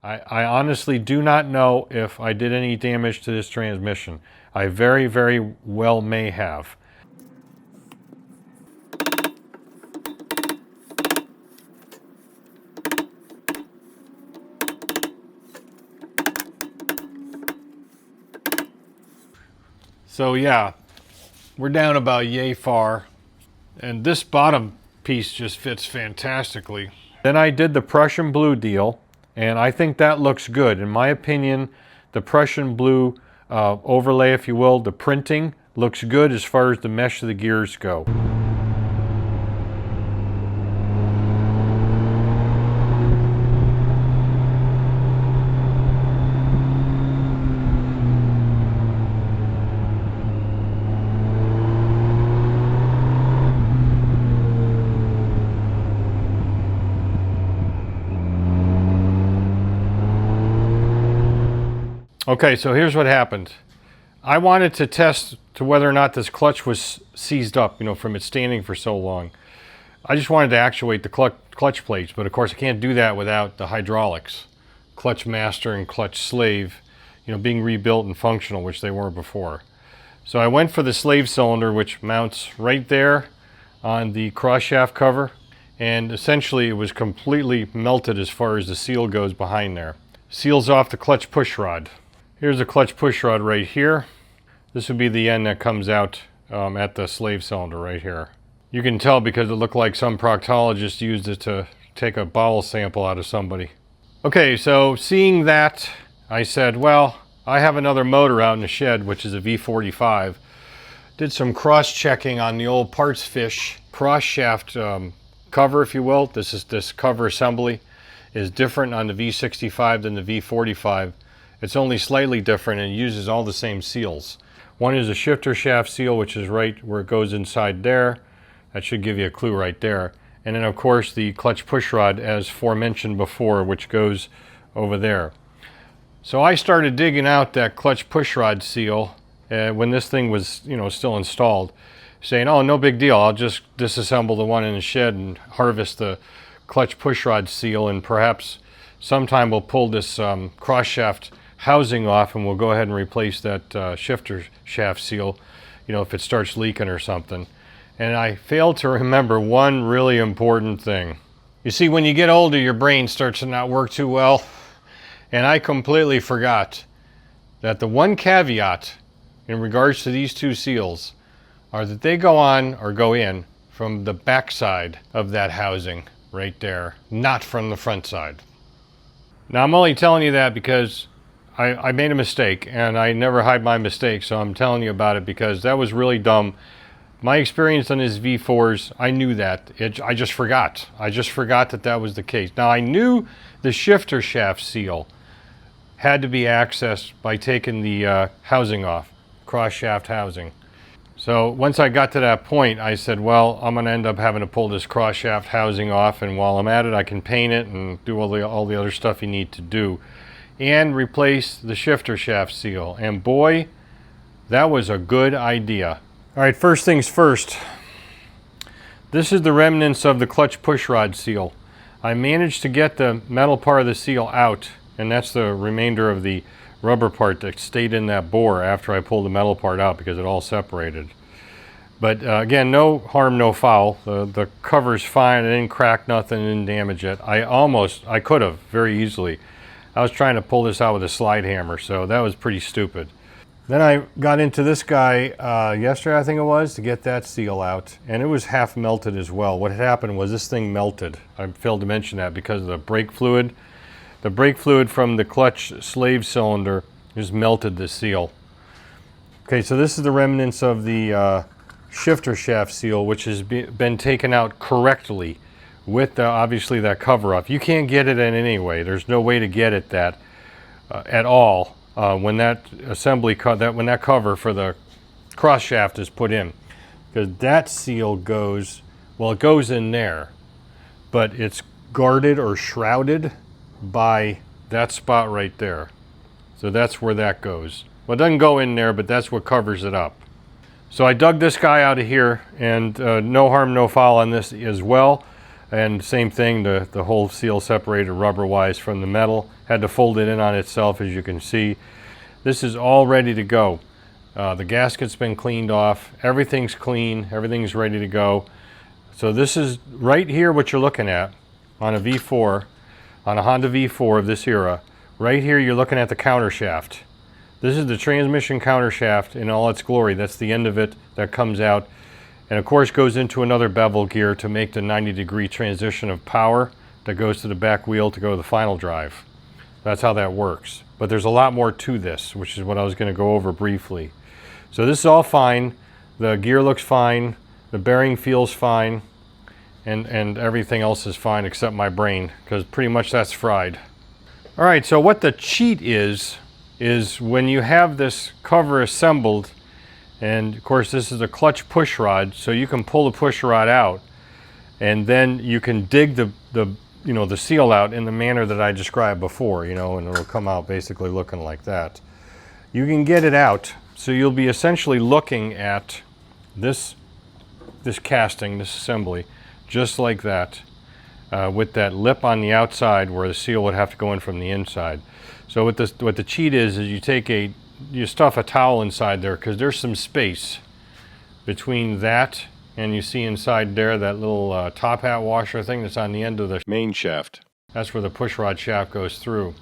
I honestly do not know if I did any damage to this transmission. I very, very well may have. So yeah, we're down about yay far, and this bottom piece just fits fantastically. Then I did the Prussian blue deal, and I think that looks good. In my opinion, the Prussian blue overlay, if you will, the printing looks good as far as the mesh of the gears go. Okay, so here's what happened. I wanted to test to whether or not this clutch was seized up, you know, from it standing for so long. I just wanted to actuate the clutch plates, but of course I can't do that without the hydraulics. Clutch master and clutch slave, you know, being rebuilt and functional, which they were before. So I went for the slave cylinder, which mounts right there on the cross shaft cover, and essentially it was completely melted as far as the seal goes behind there. Seals off the clutch push rod. Here's a clutch push rod right here. This would be the end that comes out at the slave cylinder right here. You can tell because it looked like some proctologist used it to take a bowel sample out of somebody. Okay, so seeing that, I said, well, I have another motor out in the shed, which is a V45. Did some cross-checking on the old parts fish cross shaft cover, if you will. This cover assembly is different on the V65 than the V45. It's only slightly different and uses all the same seals. One is a shifter shaft seal, which is right where it goes inside there. That should give you a clue right there. And then of course the clutch push rod, as aforementioned before, which goes over there. So I started digging out that clutch push rod seal when this thing was, you know, still installed, saying, oh, no big deal, I'll just disassemble the one in the shed and harvest the clutch push rod seal, and perhaps sometime we'll pull this cross shaft housing off and we'll go ahead and replace that shifter shaft seal, you know, if it starts leaking or something. And I failed to remember one really important thing. You see, when you get older, your brain starts to not work too well, and I completely forgot that the one caveat in regards to these two seals are that they go on or go in from the back side of that housing right there, not from the front side. Now I'm only telling you that because I made a mistake, and I never hide my mistakes, so I'm telling you about it because that was really dumb. My experience on his V4s, I knew that. I just forgot. I just forgot that that was the case. Now I knew the shifter shaft seal had to be accessed by taking the housing off, cross shaft housing. So once I got to that point, I said, well, I'm going to end up having to pull this cross shaft housing off, and while I'm at it, I can paint it and do all the other stuff you need to do, and replace the shifter shaft seal. And boy, that was a good idea. All right, first things first. This is the remnants of the clutch push rod seal. I managed to get the metal part of the seal out, and that's the remainder of the rubber part that stayed in that bore after I pulled the metal part out because it all separated. But again, no harm, no foul. The cover's fine. It didn't crack nothing, it didn't damage it. I could have very easily. I was trying to pull this out with a slide hammer, so that was pretty stupid. Then I got into this guy yesterday, I think it was, to get that seal out, and it was half melted as well. What had happened was this thing melted. I failed to mention that because of the brake fluid. The brake fluid from the clutch slave cylinder just melted the seal. Okay, so this is the remnants of the shifter shaft seal, which has been taken out correctly with obviously that cover off. You can't get it in any way. There's no way to get it that at all when that assembly when that cover for the cross shaft is put in, because that seal goes, well, it goes in there, but it's guarded or shrouded by that spot right there. So that's where that goes. Well, it doesn't go in there, but that's what covers it up. So I dug this guy out of here, and no harm, no foul on this as well. And same thing, the whole seal separated rubber wise from the metal. Had to fold it in on itself, as you can see. This is all ready to go. The gasket's been cleaned off, everything's clean, everything's ready to go. So this is right here what you're looking at on a V4, on a Honda V4 of this era. Right here you're looking at the counter shaft. This is the transmission counter shaft in all its glory. That's the end of it that comes out. And of course goes into another bevel gear to make the 90-degree transition of power that goes to the back wheel to go to the final drive. That's how that works. But there's a lot more to this, which is what I was going to go over briefly. So this is all fine. The gear looks fine. The bearing feels fine. And everything else is fine except my brain, because pretty much that's fried. All right, so what the cheat is when you have this cover assembled, and of course this is a clutch push rod, so you can pull the push rod out, and then you can dig the seal out in the manner that I described before, and it'll come out basically looking like that. You can get it out, so you'll be essentially looking at this casting, this assembly, just like that, with that lip on the outside where the seal would have to go in from the inside. So what the cheat is you stuff a towel inside there, because there's some space between that and you see inside there that little top hat washer thing that's on the end of the main shaft. That's where the push rod shaft goes through.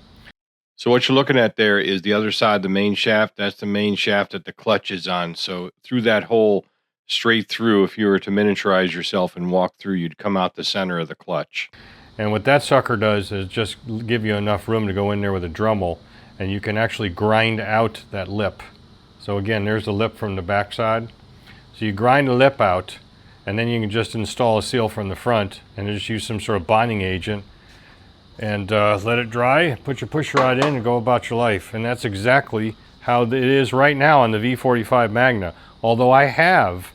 So what you're looking at there is the other side of the main shaft. That's the main shaft that the clutch is on. So through that hole, straight through, if you were to miniaturize yourself and walk through, you'd come out the center of the clutch. And what that sucker does is just give you enough room to go in there with a Dremel, and you can actually grind out that lip. So again, there's the lip from the back side. So you grind the lip out, and then you can just install a seal from the front and just use some sort of bonding agent and let it dry, put your push rod in and go about your life. And that's exactly how it is right now on the V45 Magna. Although I have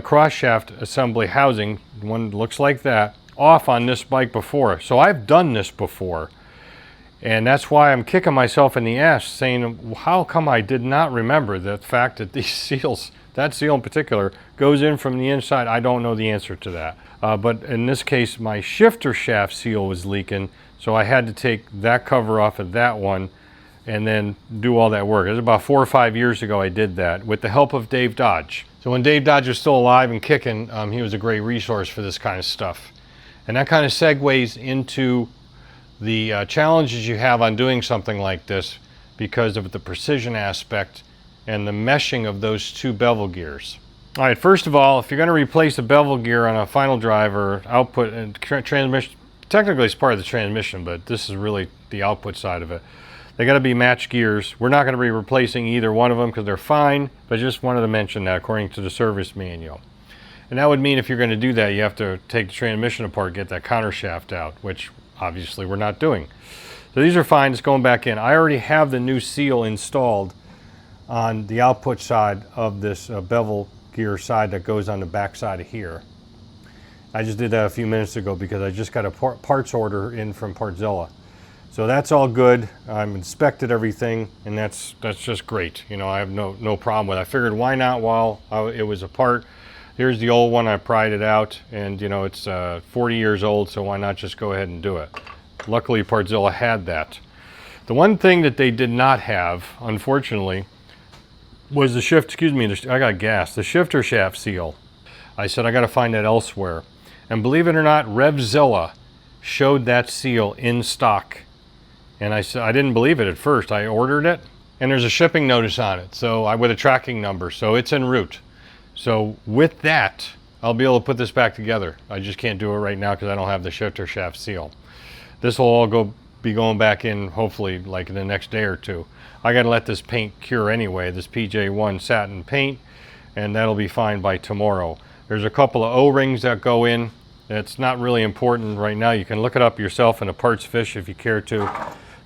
cross shaft assembly housing, one looks like that, off on this bike before. So I've done this before. And that's why I'm kicking myself in the ass saying, how come I did not remember the fact that these seals, that seal in particular, goes in from the inside? I don't know the answer to that. But in this case, my shifter shaft seal was leaking, so I had to take that cover off of that one and then do all that work. It was about 4 or 5 years ago I did that with the help of Dave Dodge. So when Dave Dodge was still alive and kicking, he was a great resource for this kind of stuff. And that kind of segues into the challenges you have on doing something like this because of the precision aspect and the meshing of those two bevel gears. All right, first of all, if you're going to replace a bevel gear on a final drive or output and transmission, technically it's part of the transmission, but this is really the output side of it. They got to be matched gears. We're not going to be replacing either one of them because they're fine, but just wanted to mention that according to the service manual. And that would mean if you're going to do that, you have to take the transmission apart, get that counter shaft out, which obviously we're not doing. So these are fine, it's going back in. I already have the new seal installed on the output side of this bevel gear side that goes on the back side of here. I just did that a few minutes ago because I just got a parts order in from Partzilla. So that's all good. I've inspected everything, and that's just great. I have no problem with it. I figured why not while it was apart. Here's the old one, I pried it out, and it's 40 years old, so why not just go ahead and do it. Luckily Partzilla had that. The one thing that they did not have, unfortunately, was the the shifter shaft seal. I said I got to find that elsewhere. And believe it or not, Revzilla showed that seal in stock. And I said I didn't believe it at first. I ordered it, and there's a shipping notice on it, with a tracking number, so it's en route. So with that, I'll be able to put this back together. I just can't do it right now because I don't have the shifter shaft seal. This will all be going back in hopefully like in the next day or two. I got to let this paint cure anyway, this PJ1 satin paint, and that'll be fine by tomorrow. There's a couple of O-rings that go in. It's not really important right now. You can look it up yourself in a parts fish if you care to,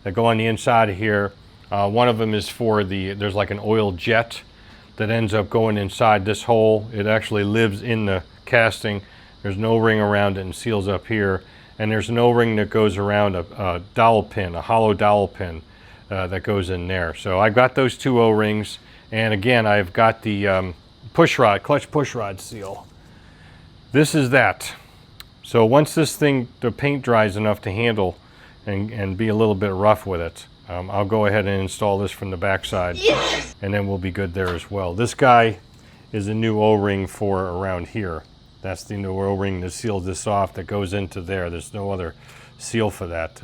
that go on the inside of here. One of them is for there's like an oil jet that ends up going inside this hole. It actually lives in the casting. There's no ring around it and seals up here. And there's no ring that goes around a dowel pin, a hollow dowel pin that goes in there. So I've got those two O-rings. And again, I've got the clutch push rod seal. This is that. So once this thing, the paint dries enough to handle and be a little bit rough with it, I'll go ahead and install this from the back side, and then we'll be good there as well. This guy is a new O-ring for around here. That's the new O-ring that seals this off, that goes into there. There's no other seal for that.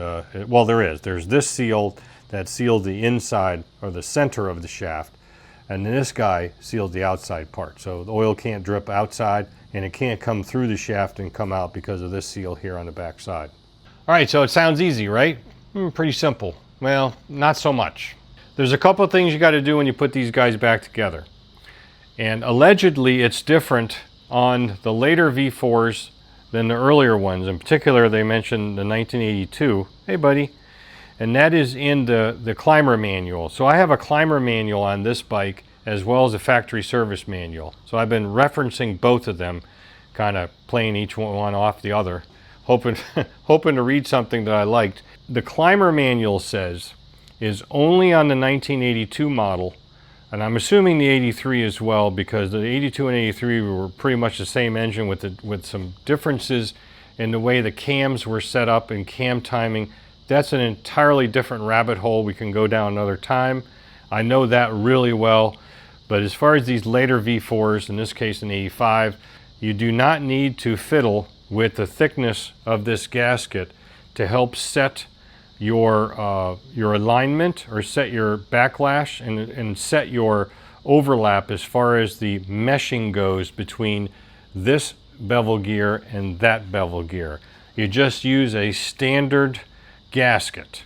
Well, there is. There's this seal that seals the inside or the center of the shaft, and then this guy seals the outside part. So the oil can't drip outside, and it can't come through the shaft and come out because of this seal here on the back side. All right, so it sounds easy, right? Pretty simple. Well, not so much. There's a couple of things you got to do when you put these guys back together. And allegedly it's different on the later V4s than the earlier ones. In particular, they mentioned the 1982. Hey, buddy. And that is in the climber manual. So I have a climber manual on this bike as well as a factory service manual. So I've been referencing both of them, kind of playing each one off the other, hoping to read something that I liked. The climber manual says is only on the 1982 model, and I'm assuming the 83 as well, because the 82 and 83 were pretty much the same engine with some differences in the way the cams were set up and cam timing. That's an entirely different rabbit hole we can go down another time. I know that really well, but as far as these later V4s, in this case an 85, you do not need to fiddle with the thickness of this gasket to help set your alignment or set your backlash and set your overlap as far as the meshing goes between this bevel gear and that bevel gear. You just use a standard gasket.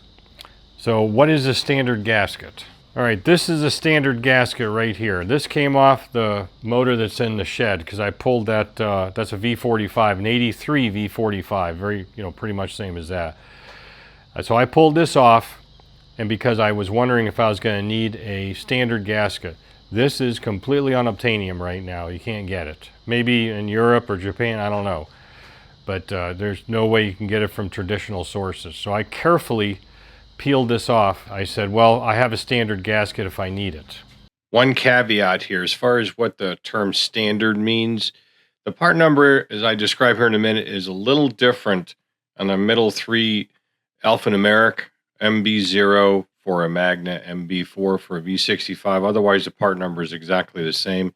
So what is a standard gasket? All right, this is a standard gasket right here. This came off the motor that's in the shed because I pulled that, that's a V45, an 83 V45, very, pretty much same as that. So I pulled this off, and because I was wondering if I was going to need a standard gasket. This is completely unobtainium right now. You can't get it. Maybe in Europe or Japan, I don't know. But there's no way you can get it from traditional sources. So I carefully peeled this off. I said, well, I have a standard gasket if I need it. One caveat here, as far as what the term standard means, the part number, as I describe here in a minute, is a little different on the middle three alphanumeric, MB0 for a Magna, MB4 for a V65. Otherwise, the part number is exactly the same.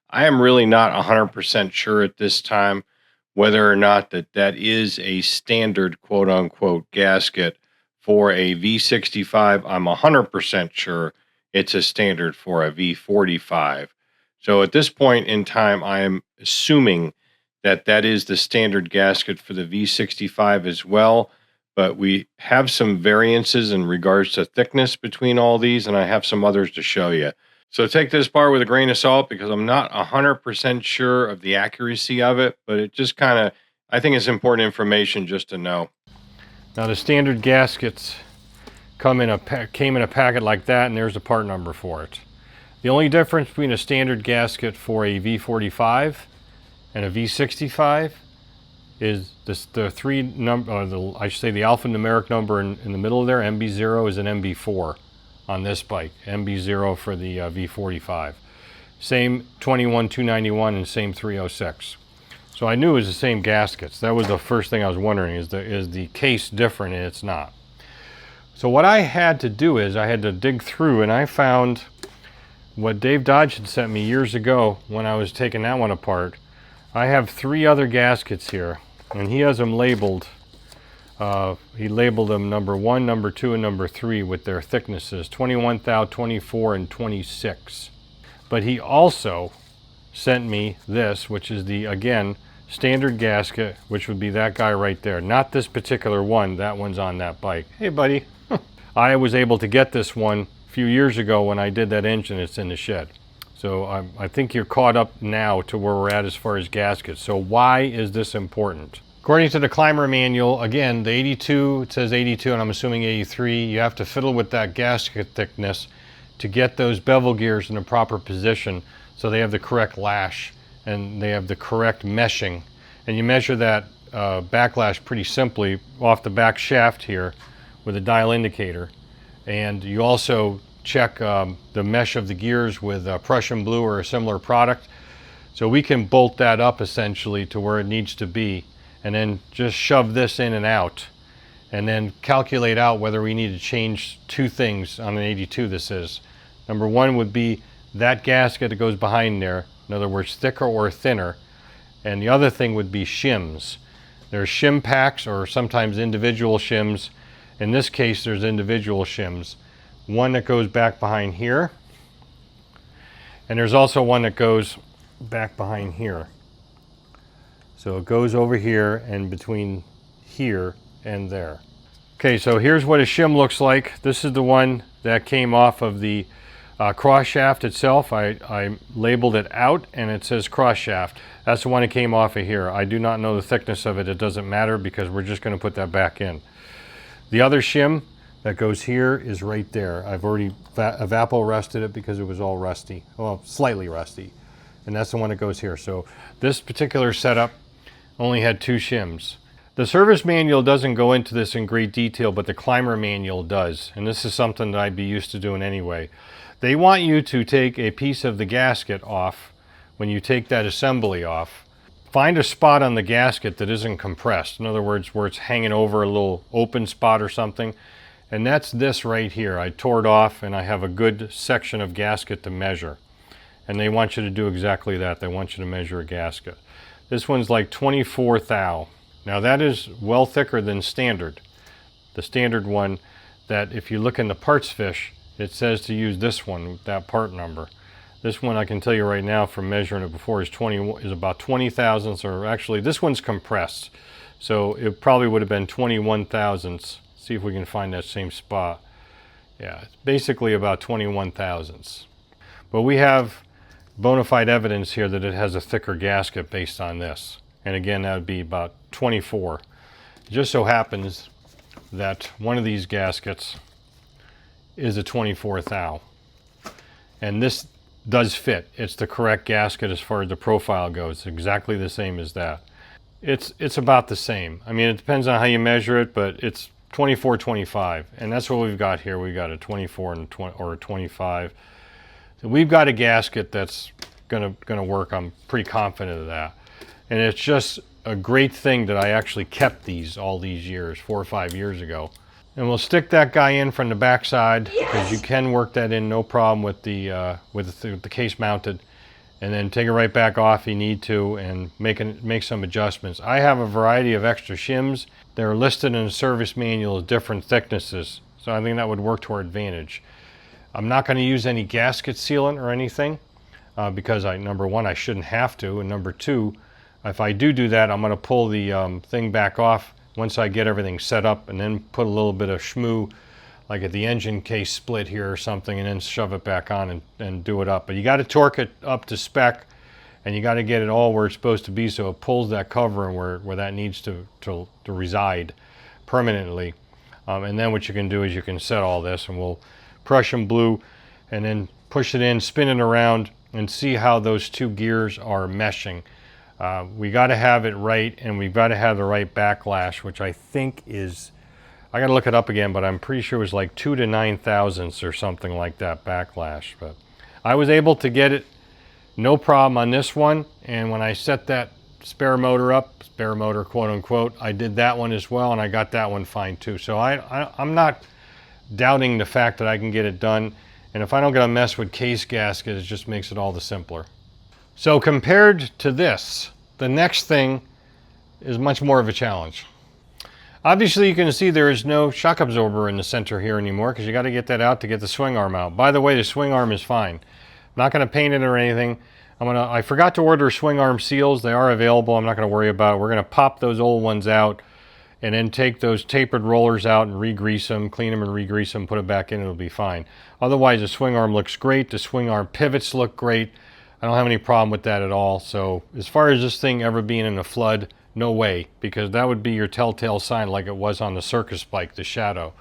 I am really not 100% sure at this time whether or not that is a standard quote-unquote gasket for a V65. I'm 100% sure it's a standard for a V45. So at this point in time, I am assuming that is the standard gasket for the V65 as well. But we have some variances in regards to thickness between all these, and I have some others to show you. So take this part with a grain of salt because I'm not 100% sure of the accuracy of it, but it just kind of, I think it's important information just to know. Now the standard gaskets came in a packet like that, and there's a part number for it. The only difference between a standard gasket for a V45 and a V65 is the three number, I should say the alphanumeric number in the middle there. MB0 is an MB4 on this bike. MB0 for the V45. Same 21291 and same 306. So I knew it was the same gaskets. That was the first thing I was wondering, is the case different? And it's not. So what I had to do is I had to dig through, and I found what Dave Dodge had sent me years ago when I was taking that one apart. I have three other gaskets here, and he has them labeled. He labeled them number 1, number 2, and number 3 with their thicknesses, 21 thou, 24, and 26. But he also sent me this, which is the, again, standard gasket, which would be that guy right there. Not this particular one. That one's on that bike. Hey, buddy. I was able to get this one a few years ago when I did that engine. It's in the shed. So I think you're caught up now to where we're at as far as gaskets. So why is this important? According to the climber manual, again, the 82, it says 82, and I'm assuming 83, you have to fiddle with that gasket thickness to get those bevel gears in the proper position so they have the correct lash and they have the correct meshing. And you measure that backlash pretty simply off the back shaft here with a dial indicator. And you also check the mesh of the gears with Prussian blue or a similar product. So we can bolt that up essentially to where it needs to be. and then just shove this in and out, and then calculate out whether we need to change two things on an 82 this is. Number one would be that gasket that goes behind there, in other words thicker or thinner, and the other thing would be shims. There's shim packs or sometimes individual shims. In this case there's individual shims. One that goes back behind here, and there's also one that goes back behind here. So it goes over here and between here and there. Okay, so here's what a shim looks like. This is the one that came off of the cross shaft itself. I labeled it out and it says cross shaft. That's the one that came off of here. I do not know the thickness of it. It doesn't matter because we're just going to put that back in. The other shim that goes here is right there. I've already evapor-rusted it because it was all rusty. Well, slightly rusty. And that's the one that goes here. So this particular setup only had two shims. The service manual doesn't go into this in great detail, but the climber manual does. And this is something that I'd be used to doing anyway. They want you to take a piece of the gasket off when you take that assembly off. Find a spot on the gasket that isn't compressed. In other words, where it's hanging over a little open spot or something. And that's this right here. I tore it off and I have a good section of gasket to measure. And they want you to do exactly that. They want you to measure a gasket. This one's like 24 thou. Now that is well thicker than standard. The standard one that if you look in the parts fiche, it says to use this one, that part number. This one I can tell you right now from measuring it before is about 20 thousandths, or actually this one's compressed. So it probably would have been 21 thousandths. See if we can find that same spot. Yeah, it's basically about 21 thousandths. But we have bona fide evidence here that it has a thicker gasket based on this. And again, that would be about 24. It just so happens that one of these gaskets is a 24 thou. And this does fit. It's the correct gasket as far as the profile goes. It's exactly the same as that. It's about the same. I mean, it depends on how you measure it, but it's 24, 25. And that's what we've got here. We've got a 24 and or a 25. So we've got a gasket that's gonna work. I'm pretty confident of that. And it's just a great thing that I actually kept these all these years, 4 or 5 years ago. And we'll stick that guy in from the back side, because you can work that in no problem with the case mounted, and then take it right back off if you need to and make some adjustments. I have a variety of extra shims. They're listed in the service manual as different thicknesses, so I think that would work to our advantage. I'm not going to use any gasket sealant or anything because number one, I shouldn't have to, and number two, if I do that, I'm going to pull the thing back off once I get everything set up, and then put a little bit of schmoo, like at the engine case split here or something, and then shove it back on and do it up. But you got to torque it up to spec, and you got to get it all where it's supposed to be so it pulls that cover and where that needs to reside permanently. And then what you can do is you can set all this, and we'll Prussian blue, and then push it in, spin it around, and see how those two gears are meshing. We got to have it right, and we've got to have the right backlash, which I think is, I got to look it up again, but I'm pretty sure it was like 2 to 9 thousandths or something like that backlash. But I was able to get it no problem on this one, and when I set that spare motor up, spare motor quote unquote, I did that one as well, and I got that one fine too. So I'm not doubting the fact that I can get it done, and if I don't get a mess with case gasket, it just makes it all the simpler. So compared to this, the next thing is much more of a challenge. Obviously you can see there is no shock absorber in the center here anymore, because you got to get that out to get the swing arm out. By the way, the swing arm is fine. I'm not going to paint it or anything. I forgot to order swing arm seals. They are available. I'm not going to worry about it. We're going to pop those old ones out and then take those tapered rollers out and re-grease them, clean them and re-grease them, put it back in, it'll be fine. Otherwise the swing arm looks great. The swing arm pivots look great. I don't have any problem with that at all. So as far as this thing ever being in a flood, no way, because that would be your telltale sign like it was on the circus bike, the Shadow.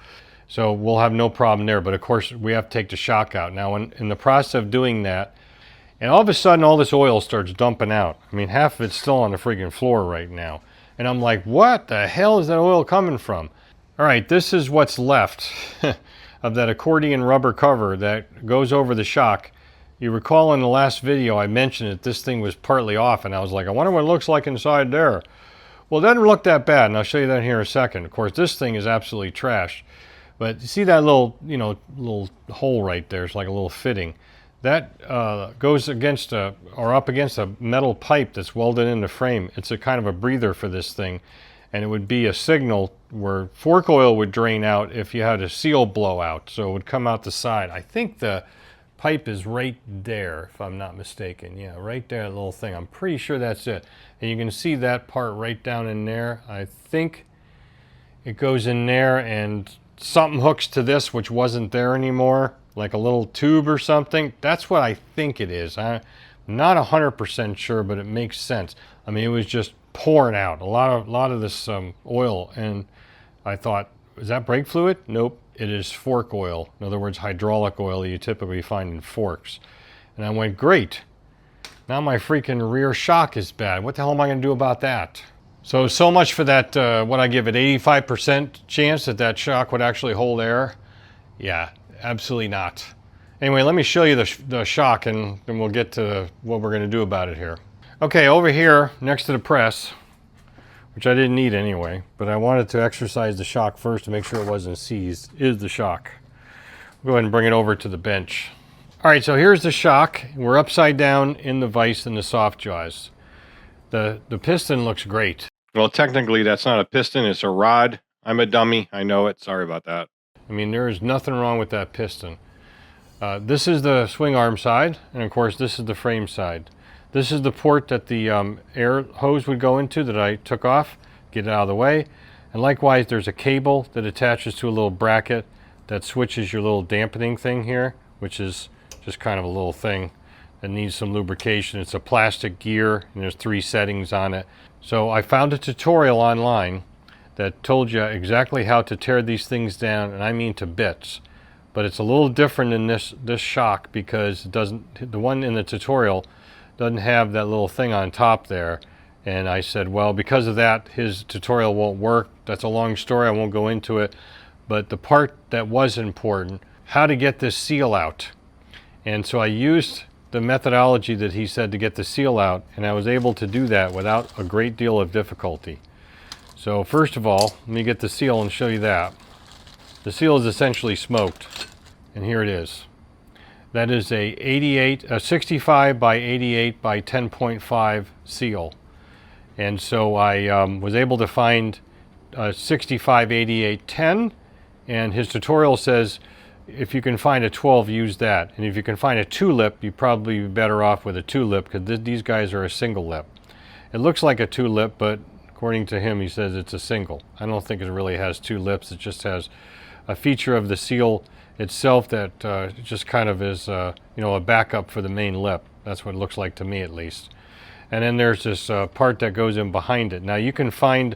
So we'll have no problem there, but of course we have to take the shock out. Now in the process of doing that, and all of a sudden all this oil starts dumping out. I mean, half of it's still on the friggin' floor right now. And I'm like, what the hell is that oil coming from? All right, this is what's left of that accordion rubber cover that goes over the shock. You recall in the last video I mentioned that this thing was partly off, and I was like, I wonder what it looks like inside there. Well, it doesn't look that bad, and I'll show you that here in a second. Of course, this thing is absolutely trashed. But you see that little, little hole right there? It's like a little fitting. That goes against or up against a metal pipe that's welded in the frame. It's a kind of a breather for this thing, and it would be a signal where fork oil would drain out if you had a seal blowout. So it would come out the side. I think the pipe is right there, if I'm not mistaken. Yeah, right there, that little thing. I'm pretty sure that's it. And you can see that part right down in there. I think it goes in there, and something hooks to this, which wasn't there anymore, like a little tube or something. That's what I think it is. I'm not 100% sure, but it makes sense. I mean, it was just pouring out a lot of this oil, and I thought, is that brake fluid? Nope, it is fork oil. In other words, hydraulic oil you typically find in forks. And I went, great. Now my freaking rear shock is bad. What the hell am I going to do about that? So much for that, what I give it, 85% chance that that shock would actually hold air. Yeah, absolutely not. Anyway, let me show you the shock, and then we'll get to what we're going to do about it here. Okay, over here next to the press, which I didn't need anyway, but I wanted to exercise the shock first to make sure it wasn't seized, is the shock. We'll go ahead and bring it over to the bench. All right, so here's the shock. We're upside down in the vise in the soft jaws. The piston looks great. Well, technically that's not a piston, it's a rod. I'm a dummy, I know it, sorry about that. I mean, there is nothing wrong with that piston. This is the swing arm side, and of course this is the frame side. This is the port that the air hose would go into that I took off, get it out of the way. And likewise, there's a cable that attaches to a little bracket that switches your little dampening thing here, which is just kind of a little thing that needs some lubrication. It's a plastic gear, and there's 3 settings on it. So I found a tutorial online that told you exactly how to tear these things down, and I mean to bits. But it's a little different in this shock because it doesn't, the one in the tutorial doesn't have that little thing on top there. And I said, well, because of that, his tutorial won't work. That's a long story, I won't go into it. But the part that was important, how to get this seal out. And so I used the methodology that he said to get the seal out, and I was able to do that without a great deal of difficulty. So first of all, let me get the seal and show you that. The seal is essentially smoked, and here it is. That is a 65 by 88 by 10.5 seal. And so I was able to find a 65 88 10, and his tutorial says if you can find a 12, use that. And if you can find a 2-lip, you'd probably be better off with a 2-lip because these guys are a single lip. It looks like a 2-lip, but according to him, he says it's a single. I don't think it really has 2 lips. It just has a feature of the seal itself that just kind of is, a backup for the main lip. That's what it looks like to me, at least. And then there's this part that goes in behind it. Now you can find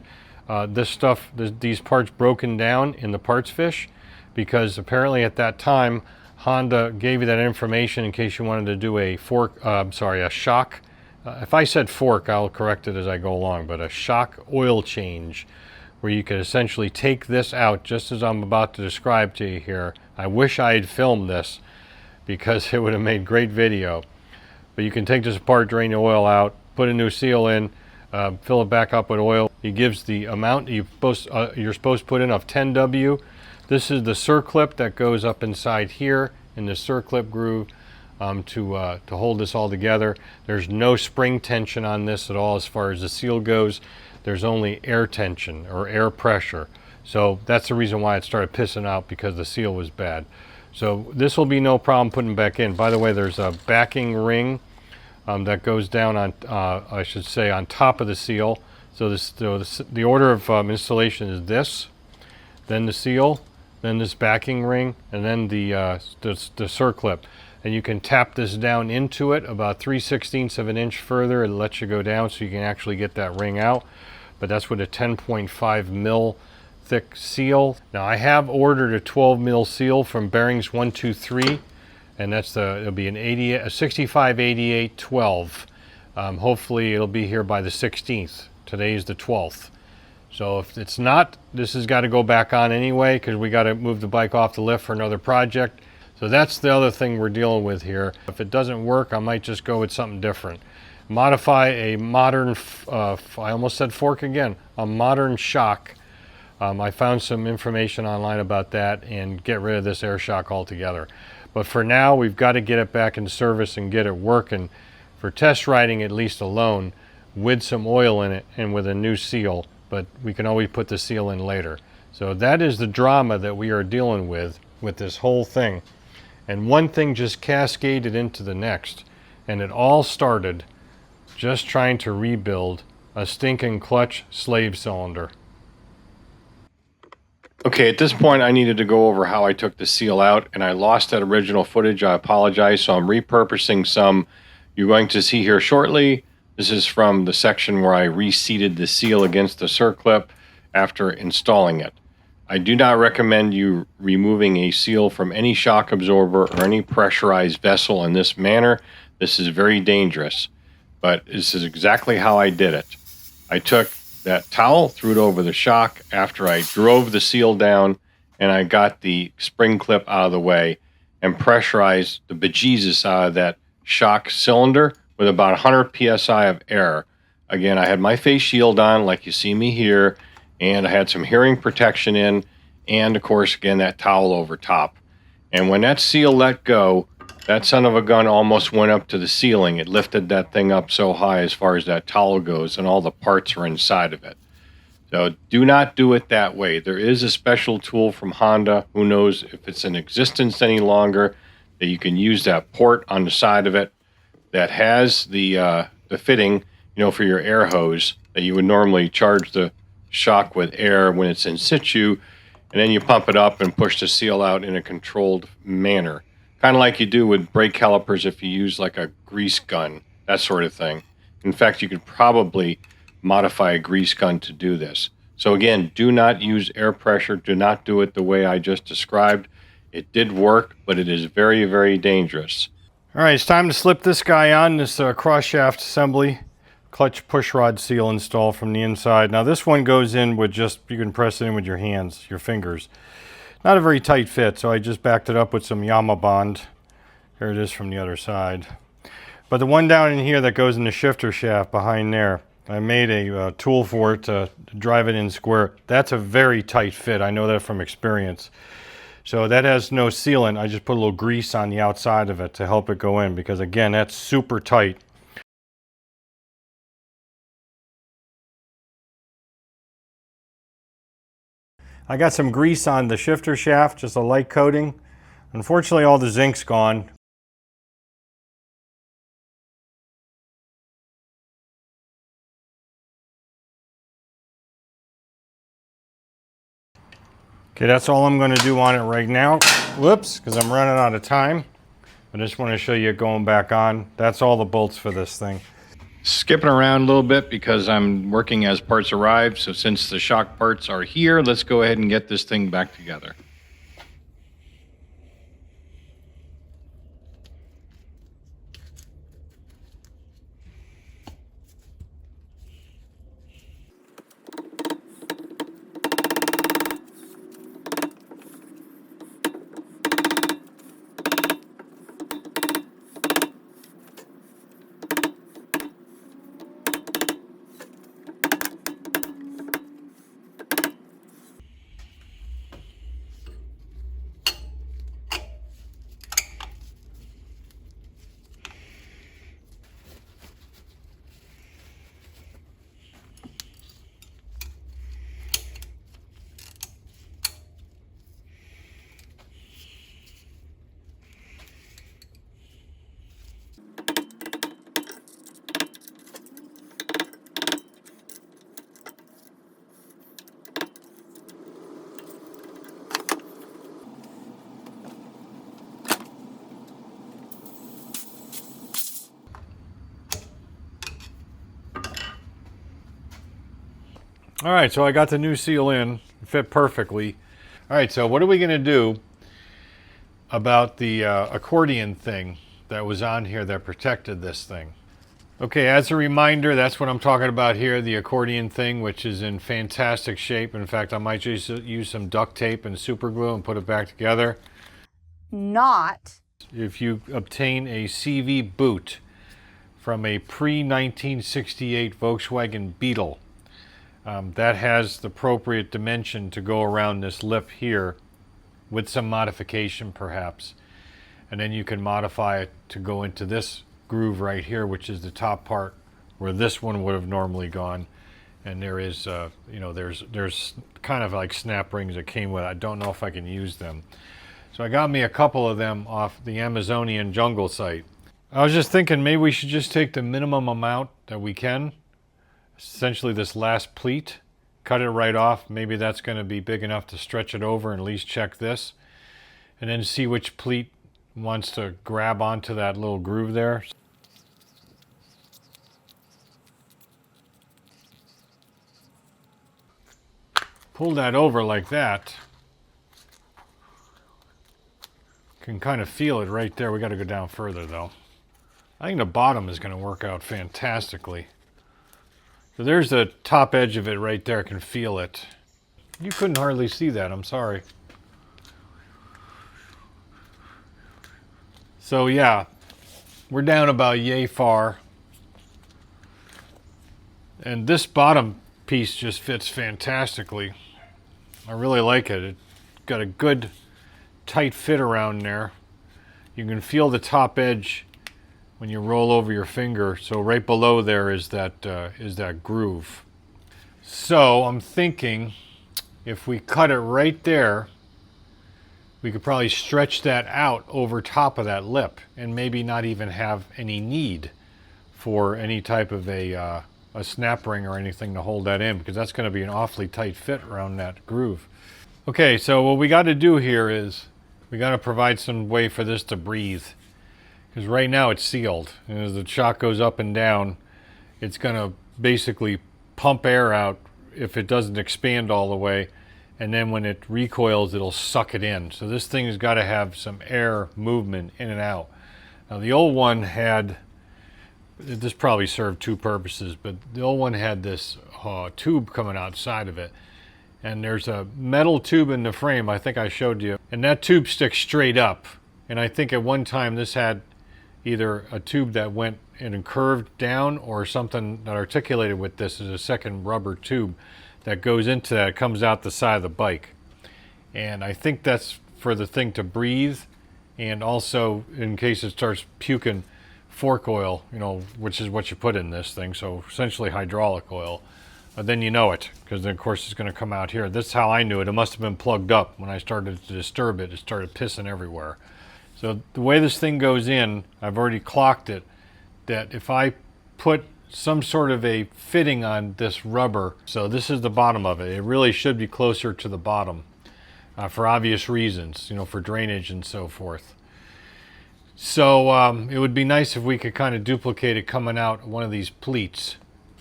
these parts broken down in the parts fiche, because apparently at that time Honda gave you that information in case you wanted to do a shock. If I said fork, I'll correct it as I go along, but a shock oil change, where you could essentially take this out just as I'm about to describe to you here. I wish I had filmed this because it would have made great video. But you can take this apart, drain the oil out, put a new seal in, fill it back up with oil. It gives the amount you're supposed to put in of 10W. This is the circlip that goes up inside here in the circlip groove to hold this all together. There's no spring tension on this at all as far as the seal goes. There's only air tension or air pressure. So that's the reason why it started pissing out, because the seal was bad. So this will be no problem putting back in. By the way, there's a backing ring that goes down on, I should say, on top of the seal. So the order of installation is this, then the seal, then this backing ring, and then the circlip. And you can tap this down into it about 3/16 of an inch further. It lets you go down so you can actually get that ring out. But that's with a 10.5 mil thick seal. Now I have ordered a 12 mil seal from Bearings 123, and it'll be a 65 88 12. Hopefully it'll be here by the 16th. Today is the 12th. So if it's not, this has got to go back on anyway, because we got to move the bike off the lift for another project. So that's the other thing we're dealing with here. If it doesn't work, I might just go with something different. modify a modern, I almost said fork again, a modern shock. I found some information online about that and get rid of this air shock altogether. But for now, we've got to get it back in service and get it working for test riding, at least alone, with some oil in it and with a new seal. But we can always put the seal in later. So that is the drama that we are dealing with this whole thing. And one thing just cascaded into the next. And it all started just trying to rebuild a stinking clutch slave cylinder. Okay, at this point I needed to go over how I took the seal out, and I lost that original footage. I apologize, so I'm repurposing some you're going to see here shortly. This is from the section where I reseated the seal against the circlip after installing it. I do not recommend you removing a seal from any shock absorber or any pressurized vessel in this manner. This is very dangerous, but this is exactly how I did it. I took that towel, threw it over the shock after I drove the seal down, and I got the spring clip out of the way and pressurized the bejesus out of that shock cylinder with about 100 psi of air. Again, I had my face shield on like you see me here, and I had some hearing protection in, and of course, again, that towel over top. And when that seal let go, that son of a gun almost went up to the ceiling. It lifted that thing up so high as far as that towel goes, and all the parts are inside of it. So do not do it that way. There is a special tool from Honda, who knows if it's in existence any longer, that you can use that port on the side of it that has the fitting, for your air hose that you would normally charge the shock with air when it's in situ, and then you pump it up and push the seal out in a controlled manner. Kind of like you do with brake calipers if you use like a grease gun, that sort of thing. In fact, you could probably modify a grease gun to do this. So again, do not use air pressure. Do not do it the way I just described. It did work, but it is very, very dangerous. All right, it's time to slip this guy on, this cross shaft assembly. Clutch push rod seal installed from the inside. Now this one goes in with you can press it in with your hands, your fingers. Not a very tight fit, so I just backed it up with some Yama Bond. Here it is from the other side. But the one down in here that goes in the shifter shaft behind there, I made a tool for it to drive it in square. That's a very tight fit. I know that from experience. So that has no sealant. I just put a little grease on the outside of it to help it go in, because again, that's super tight. I got some grease on the shifter shaft, just a light coating. Unfortunately, all the zinc's gone. Okay, that's all I'm going to do on it right now. Whoops, because I'm running out of time. I just want to show you it going back on. That's all the bolts for this thing. Skipping around a little bit because I'm working as parts arrive. So since the shock parts are here, let's go ahead and get this thing back together. All right, so I got the new seal in, it fit perfectly. All right, so what are we gonna do about the accordion thing that was on here that protected this thing? Okay, as a reminder, that's what I'm talking about here, the accordion thing, which is in fantastic shape. In fact, I might just use some duct tape and super glue and put it back together. Not. If you obtain a CV boot from a pre-1968 Volkswagen Beetle. That has the appropriate dimension to go around this lip here with some modification perhaps. And then you can modify it to go into this groove right here, which is the top part where this one would have normally gone. And there is, you know, there's kind of like snap rings that came with it. I don't know if I can use them. So I got me a couple of them off the Amazonian jungle site. I was just thinking maybe we should just take the minimum amount that we can, essentially this last pleat, cut it right off. Maybe that's going to be big enough to stretch it over and at least check this. And then see which pleat wants to grab onto that little groove there. Pull that over like that. Can kind of feel it right there. We got to go down further though. I think the bottom is going to work out fantastically. So there's the top edge of it right there. I can feel it. You couldn't hardly see that. I'm sorry. So yeah, we're down about yay far. And this bottom piece just fits fantastically. I really like it. It's got a good tight fit around there. You can feel the top edge when you roll over your finger. So right below there is that groove. So I'm thinking if we cut it right there, we could probably stretch that out over top of that lip and maybe not even have any need for any type of a snap ring or anything to hold that in, because that's going to be an awfully tight fit around that groove. Okay, so what we got to do here is we got to provide some way for this to breathe, because right now it's sealed, and as the shock goes up and down, it's going to basically pump air out if it doesn't expand all the way, and then when it recoils it'll suck it in. So this thing has got to have some air movement in and out. Now the old one had, this probably served two purposes, but the old one had this tube coming outside of it, and there's a metal tube in the frame, I think I showed you, and that tube sticks straight up. And I think at one time this had either a tube that went and curved down or something that articulated with this as a second rubber tube that goes into that, comes out the side of the bike. And I think that's for the thing to breathe, and also in case it starts puking fork oil, you know, which is what you put in this thing, so essentially hydraulic oil. But then you know it, because then of course it's going to come out here. That's how I knew it. It must have been plugged up. When I started to disturb it, it started pissing everywhere. So the way this thing goes in, I've already clocked it, that if I put some sort of a fitting on this rubber, so this is the bottom of it. It really should be closer to the bottom for obvious reasons, you know, for drainage and so forth. So it would be nice if we could kind of duplicate it coming out one of these pleats,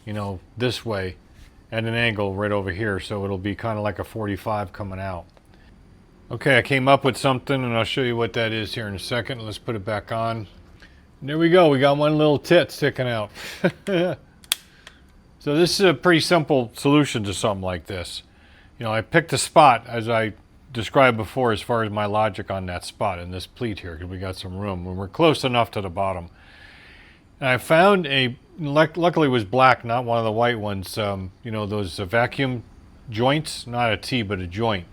you know, this way at an angle right over here, so it'll be kind of like a 45 coming out. Okay, I came up with something, and I'll show you what that is here in a second. Let's put it back on. And there we go. We got one little tit sticking out. So this is a pretty simple solution to something like this. You know, I picked a spot, as I described before, as far as my logic on that spot in this pleat here, because we got some room, and we're close enough to the bottom. And I found a, luckily it was black, not one of the white ones, you know, those vacuum joints, not a T, but a joint,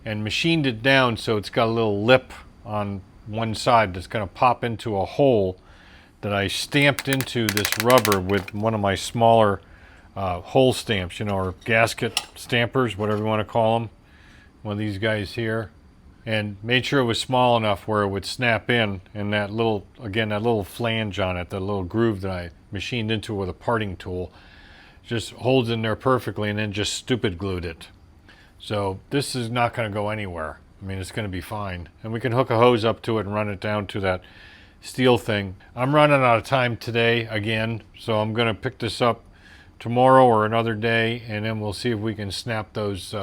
and machined it down so it's got a little lip on one side that's going to pop into a hole that I stamped into this rubber with one of my smaller hole stamps, you know, or gasket stampers, whatever you want to call them. One of these guys here, and made sure it was small enough where it would snap in, and that little, again, that little flange on it, that little groove that I machined into with a parting tool, just holds in there perfectly, and then just stupid glued it. So this is not going to go anywhere. I mean, it's going to be fine. And we can hook a hose up to it and run it down to that steel thing. I'm running out of time today again, so I'm going to pick this up tomorrow or another day, and then we'll see if we can snap those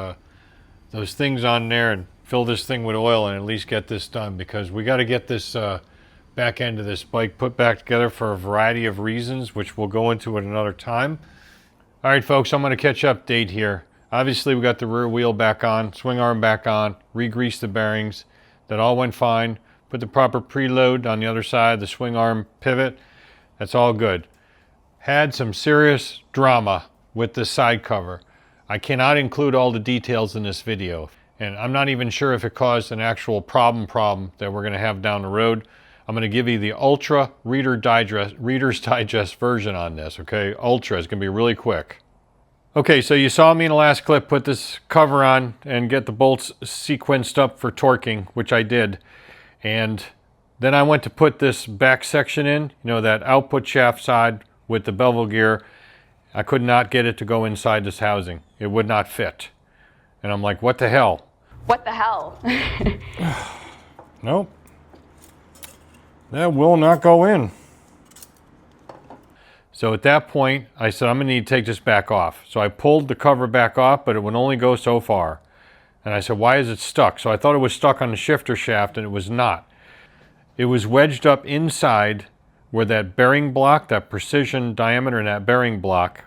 things on there and fill this thing with oil and at least get this done, because we got to get this back end of this bike put back together for a variety of reasons, which we'll go into at another time. All right, folks, I'm going to catch up date here. Obviously, we got the rear wheel back on, swing arm back on, re-greased the bearings. That all went fine. Put the proper preload on the other side, the swing arm pivot. That's all good. Had some serious drama with the side cover. I cannot include all the details in this video, and I'm not even sure if it caused an actual problem that we're going to have down the road. I'm going to give you the Ultra Reader's Digest version on this, okay? Ultra is going to be really quick. Okay, so you saw me in the last clip put this cover on and get the bolts sequenced up for torquing, which I did. And then I went to put this back section in, you know, that output shaft side with the bevel gear. I could not get it to go inside this housing. It would not fit. And I'm like, what the hell? What the hell? Nope. That will not go in. So at that point, I said, I'm going to need to take this back off. So I pulled the cover back off, but it would only go so far. And I said, why is it stuck? So I thought it was stuck on the shifter shaft, and it was not. It was wedged up inside where that bearing block, that precision diameter in that bearing block,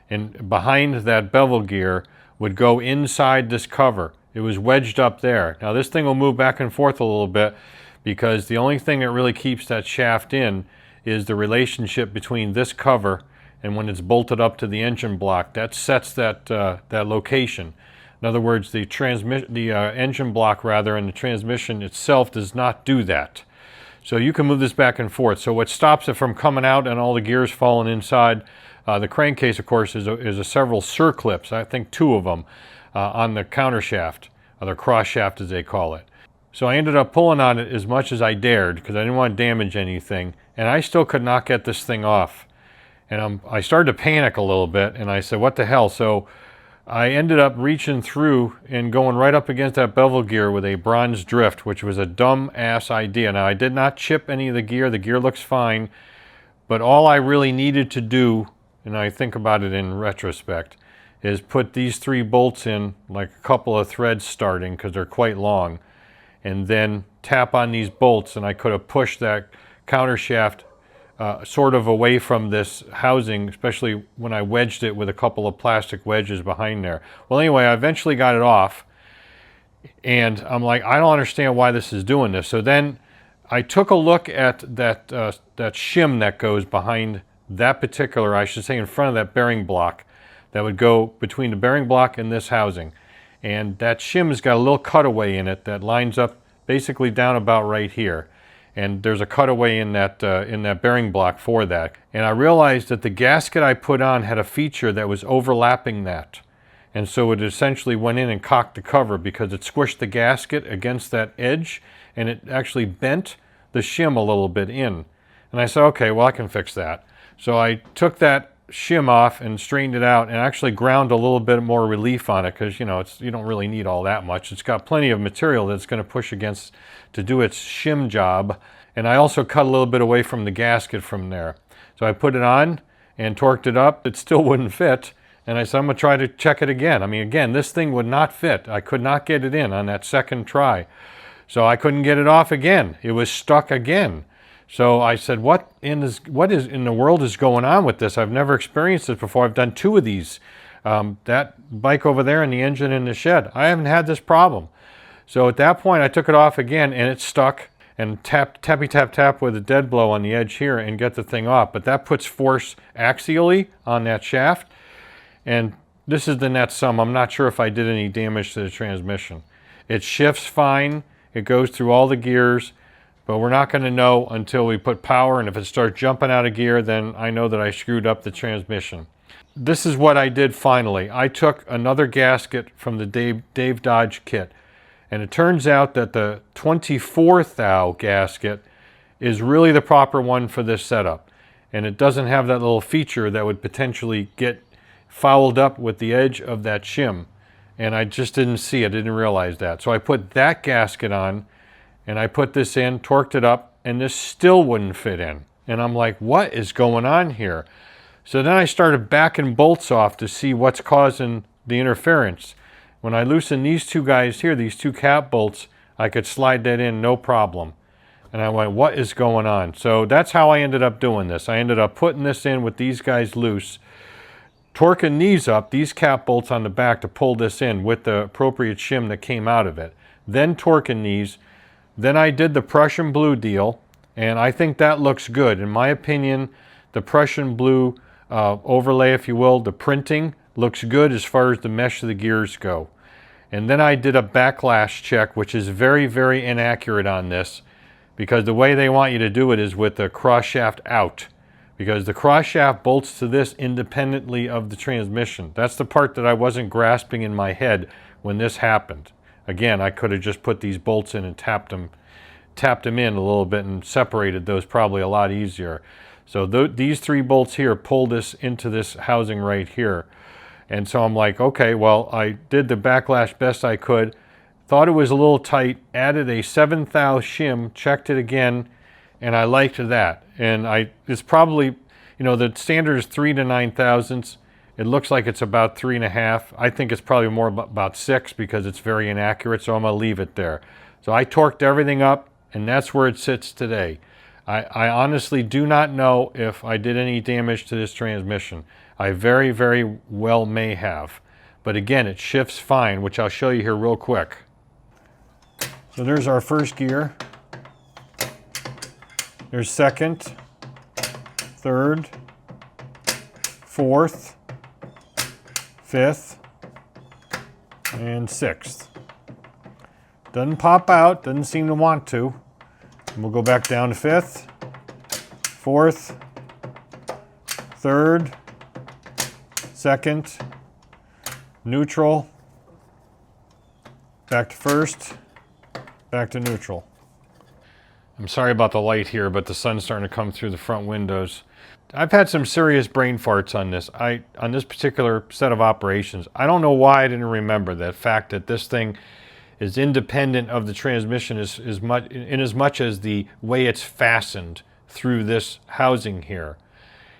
and behind that bevel gear would go inside this cover. It was wedged up there. Now this thing will move back and forth a little bit because the only thing that really keeps that shaft in is the relationship between this cover and when it's bolted up to the engine block. That sets that location. In other words, the engine block rather, and the transmission itself does not do that. So you can move this back and forth. So what stops it from coming out and all the gears falling inside, the crankcase, of course, is a several circlips, I think 2 of them, on the counter shaft, or the cross shaft as they call it. So I ended up pulling on it as much as I dared because I didn't want to damage anything, and I still could not get this thing off. And I started to panic a little bit, and I said, what the hell? So I ended up reaching through and going right up against that bevel gear with a bronze drift, which was a dumb-ass idea. Now, I did not chip any of the gear. The gear looks fine. But all I really needed to do, and I think about it in retrospect, is put these 3 bolts in, like a couple of threads starting, because they're quite long, and then tap on these bolts, and I could have pushed that counter shaft sort of away from this housing, especially when I wedged it with a couple of plastic wedges behind there. Well, anyway, I eventually got it off, and I'm like, I don't understand why this is doing this. So then I took a look at that shim that goes behind that particular, I should say in front of that bearing block, that would go between the bearing block and this housing. And that shim's got a little cutaway in it that lines up basically down about right here. And there's a cutaway in that bearing block for that. And I realized that the gasket I put on had a feature that was overlapping that. And so it essentially went in and cocked the cover because it squished the gasket against that edge, and it actually bent the shim a little bit in. And I said, okay, well, I can fix that. So I took that shim off and straightened it out and actually ground a little bit more relief on it because, you know, you don't really need all that much. It's got plenty of material that's going to push against to do its shim job. And I also cut a little bit away from the gasket from there. So I put it on and torqued it up. It still wouldn't fit. And I said, I'm going to try to check it again. I mean, again, this thing would not fit. I could not get it in on that second try. So I couldn't get it off again. It was stuck again. So I said, what in the world is going on with this? I've never experienced this before. I've done 2 of these. That bike over there and the engine in the shed. I haven't had this problem. So at that point, I took it off again, and it stuck, and tap with a dead blow on the edge here and get the thing off. But that puts force axially on that shaft. And this is the net sum. I'm not sure if I did any damage to the transmission. It shifts fine. It goes through all the gears. But we're not going to know until we put power, and if it starts jumping out of gear, then I know that I screwed up the transmission. This is what I did finally. I took another gasket from the Dave Dodge kit, and it turns out that the 24th thou gasket is really the proper one for this setup. And it doesn't have that little feature that would potentially get fouled up with the edge of that shim. And I just didn't see it, didn't realize that. So I put that gasket on, and I put this in, torqued it up, and this still wouldn't fit in. And I'm like, what is going on here? So then I started backing bolts off to see what's causing the interference. When I loosened these 2 guys here, these 2 cap bolts, I could slide that in no problem. And I went, what is going on? So that's how I ended up doing this. I ended up putting this in with these guys loose, torquing these up, these cap bolts on the back to pull this in with the appropriate shim that came out of it. Then torquing these. Then I did the Prussian blue deal, and I think that looks good. In my opinion, the Prussian blue overlay, if you will, the printing looks good as far as the mesh of the gears go. And then I did a backlash check, which is very, very inaccurate on this, because the way they want you to do it is with the cross shaft out, because the cross shaft bolts to this independently of the transmission. That's the part that I wasn't grasping in my head when this happened. Again, I could have just put these bolts in and tapped them in a little bit and separated those probably a lot easier. So these 3 bolts here pull this into this housing right here. And so I'm like, okay, well, I did the backlash best I could, thought it was a little tight, added a 7/1000 shim, checked it again, and I liked that. And it's probably, you know, the standard is 3 to 9 thousandths. It looks like it's about 3.5. I think it's probably more about 6 because it's very inaccurate, so I'm gonna leave it there. So I torqued everything up, and that's where it sits today. I honestly do not know if I did any damage to this transmission. I very, very well may have. But again, it shifts fine, which I'll show you here real quick. So there's our first gear. There's second, third, fourth, fifth, and sixth. Doesn't pop out, doesn't seem to want to. And we'll go back down to fifth, fourth, third, second, neutral, back to first, back to neutral. I'm sorry about the light here, but the sun's starting to come through the front windows. I've had some serious brain farts on this. On this particular set of operations. I don't know why I didn't remember that fact that this thing is independent of the transmission in as much as the way it's fastened through this housing here.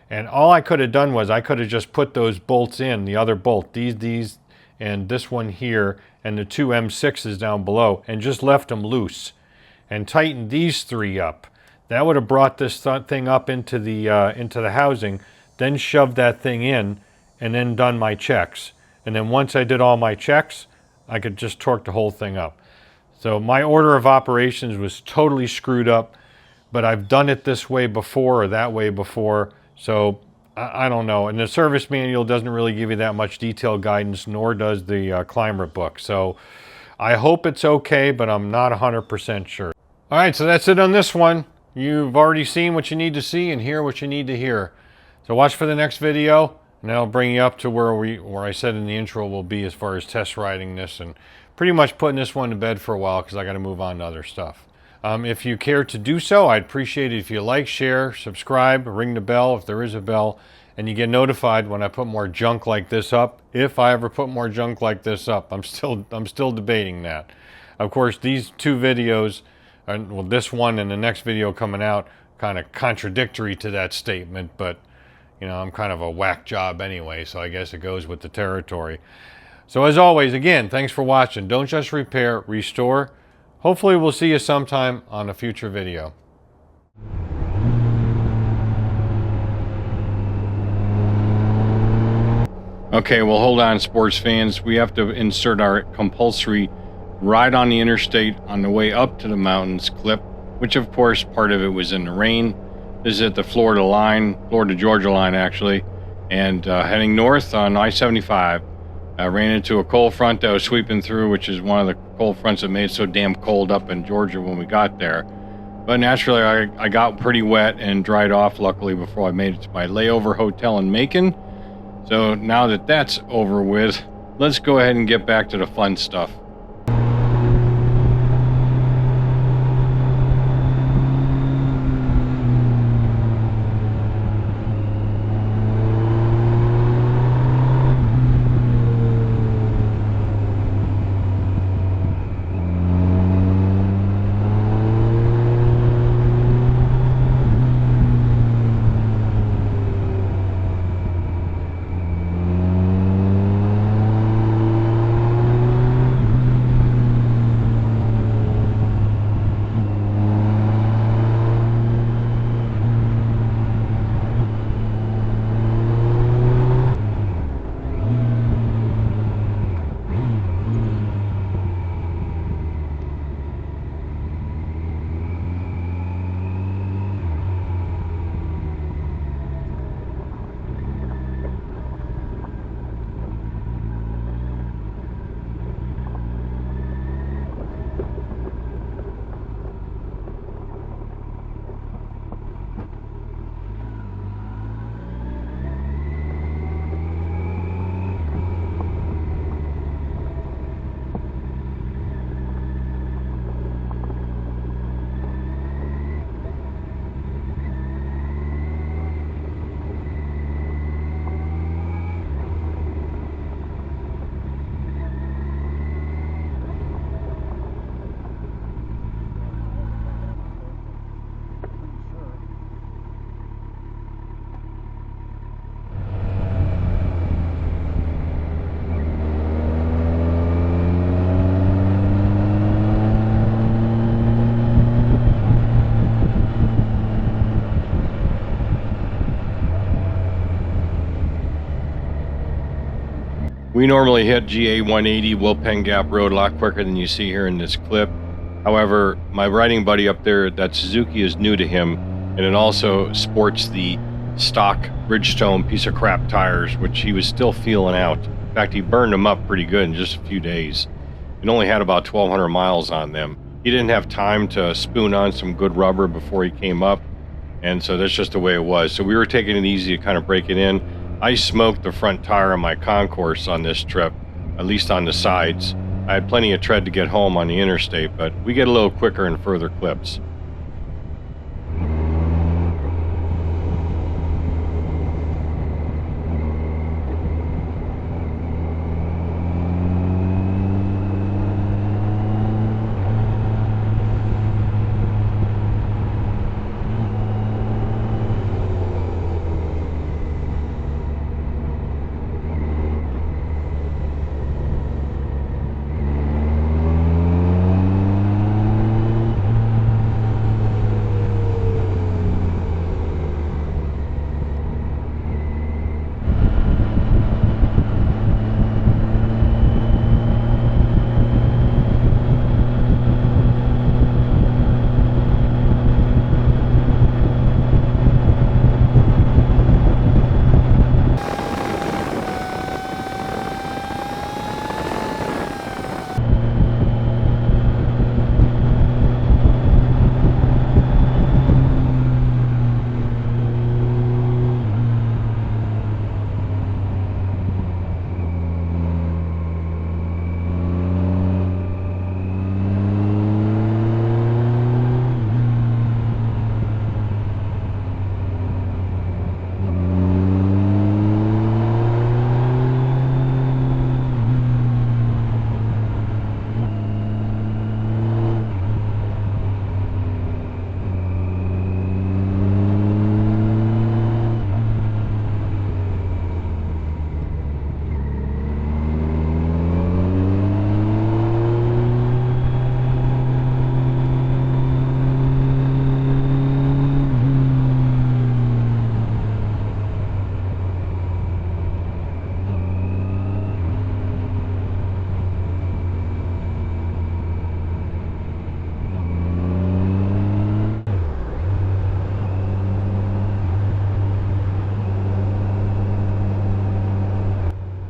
And all I could have done was I could have just put those bolts in, the other bolt, these, and this one here, and the 2 M6s down below, and just left them loose, and tightened these 3 up. That would have brought this thing up into the housing, then shoved that thing in, and then done my checks. And then once I did all my checks, I could just torque the whole thing up. So my order of operations was totally screwed up, but I've done it this way before or that way before, so I don't know. And the service manual doesn't really give you that much detailed guidance, nor does the climber book. So I hope it's okay, but I'm not 100% sure. All right, so that's it on this one. You've already seen what you need to see and hear what you need to hear. So watch for the next video, and that'll bring you up to where I said in the intro will be as far as test riding this and pretty much putting this one to bed for a while because I got to move on to other stuff. If you care to do so, I'd appreciate it if you like, share, subscribe, ring the bell if there is a bell, and you get notified when I put more junk like this up. If I ever put more junk like this up, I'm still debating that. Of course, these 2 videos, well, this one and the next video coming out, kind of contradictory to that statement, but you know, I'm kind of a whack job anyway, so I guess it goes with the territory. So as always, again, thanks for watching. Don't just repair, restore. Hopefully we'll see you sometime on a future video. Okay, well, hold on, sports fans. We have to insert our compulsory ride on the interstate on the way up to the mountains clip, which of course part of it was in the rain. This is at the Florida-Georgia line actually, and heading north on I-75. I ran into a cold front that was sweeping through, which is one of the cold fronts that made it so damn cold up in Georgia when we got there. But naturally, I got pretty wet and dried off, luckily, before I made it to my layover hotel in Macon. So now that that's over with, let's go ahead and get back to the fun stuff. We normally hit GA 180 Wilpen Gap Road a lot quicker than you see here in this clip. However, my riding buddy up there, that Suzuki is new to him, and it also sports the stock Bridgestone piece of crap tires, which he was still feeling out. In fact, he burned them up pretty good in just a few days. It only had about 1,200 miles on them. He didn't have time to spoon on some good rubber before he came up, and so that's just the way it was. So we were taking it easy to kind of break it in. I smoked the front tire of my Concours on this trip, at least on the sides. I had plenty of tread to get home on the interstate, but we get a little quicker in further clips.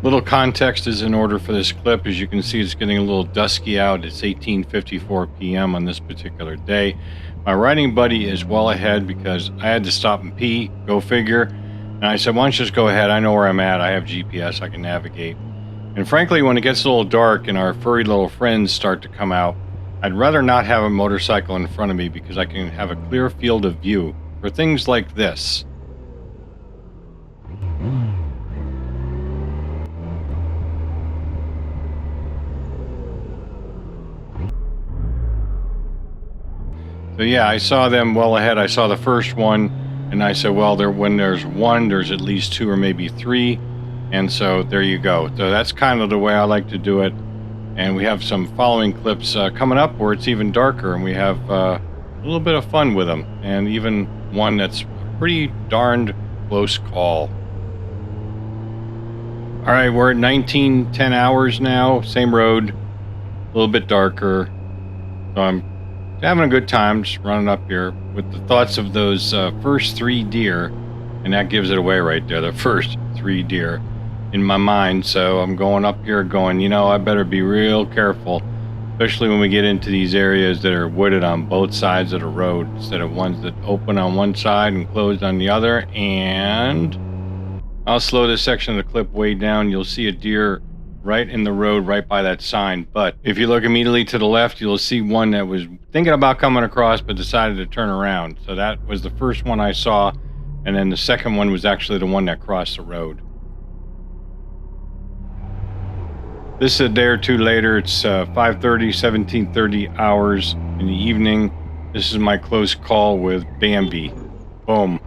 Little context is in order for this clip. As you can see, it's getting a little dusky out. It's 18:54 p.m. on this particular day. My riding buddy is well ahead because I had to stop and pee, go figure. And I said, why don't you just go ahead? I know where I'm at. I have GPS. I can navigate. And frankly, when it gets a little dark and our furry little friends start to come out, I'd rather not have a motorcycle in front of me because I can have a clear field of view for things like this. So yeah, I saw them well ahead. I saw the first one, and I said, well, when there's one, there's at least two or maybe three. And so there you go. So that's kind of the way I like to do it. And we have some following clips coming up where it's even darker, and we have a little bit of fun with them. And even one that's a pretty darned close call. All right, we're at 19:10 hours now. Same road, a little bit darker. So I'm having a good time just running up here with the thoughts of those first three deer, and that gives it away right there, the first three deer in my mind. So I'm going up here going, you know, I better be real careful, especially when we get into these areas that are wooded on both sides of the road instead of ones that open on one side and closed on the other. And I'll slow this section of the clip way down. You'll see a deer right in the road, right by that sign. But if you look immediately to the left, you'll see one that was thinking about coming across, but decided to turn around. So that was the first one I saw. And then the second one was actually the one that crossed the road. This is a day or two later. It's 5:30, 17:30 hours in the evening. This is my close call with Bambi. Boom.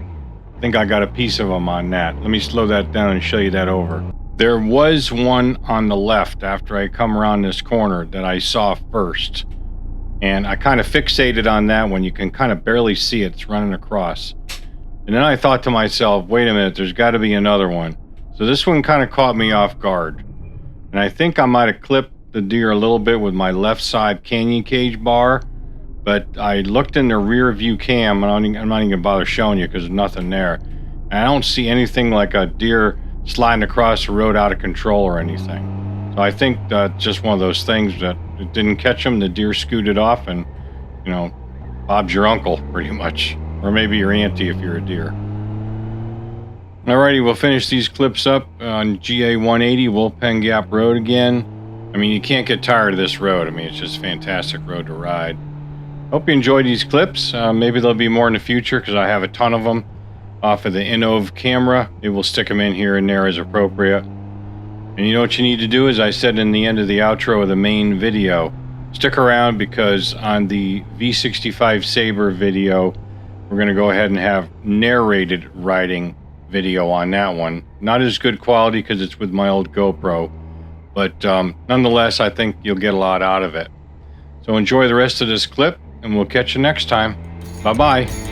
I think I got a piece of him on that. Let me slow that down and show you that over. There was one on the left after I come around this corner that I saw first. And I kind of fixated on that one. You can kind of barely see it. It's running across. And then I thought to myself, wait a minute, there's got to be another one. So this one kind of caught me off guard. And I think I might have clipped the deer a little bit with my left side canyon cage bar, but I looked in the rear view cam, and I'm not even gonna bother showing you because there's nothing there. And I don't see anything like a deer sliding across the road out of control or anything. So I think that's just one of those things that it didn't catch him. The deer scooted off, and you know, Bob's your uncle pretty much, or maybe your auntie if you're a deer. Alrighty, we'll finish these clips up on GA 180 Wolfpen Gap Road again. I mean, you can't get tired of this road. I mean, it's just a fantastic road to ride. Hope you enjoyed these clips. Maybe there'll be more in the future because I have a ton of them off of the Innov camera. Maybe we'll stick them in here and there as appropriate. And you know what you need to do, as I said in the end of the outro of the main video, stick around because on the V65 Sabre video, we're going to go ahead and have narrated riding video on that one. Not as good quality because it's with my old GoPro, but nonetheless, I think you'll get a lot out of it. So enjoy the rest of this clip, and we'll catch you next time. Bye-bye.